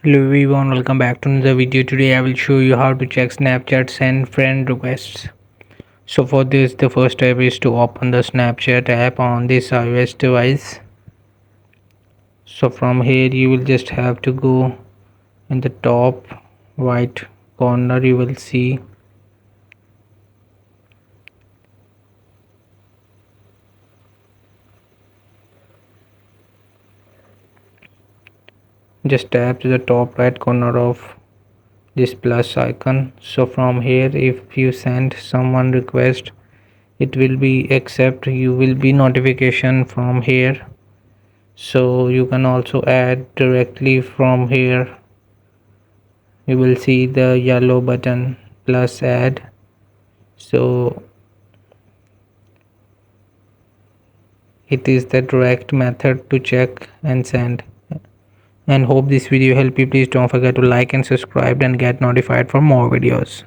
Hello everyone, welcome back to another video. Today I will show you how to check Snapchat send friend requests. So for this, the first step is to open the Snapchat app on this iOS device. So from here you will just have to go in the top right corner. You will see just tap to the top right corner of this plus icon. So from here, if you send someone request, it will be accept. You will be notification from here. So you can also add directly from here. You will see the yellow button plus add. So it is the direct method to check and send. And hope this video helped you. Please don't forget to like and subscribe and get notified for more videos.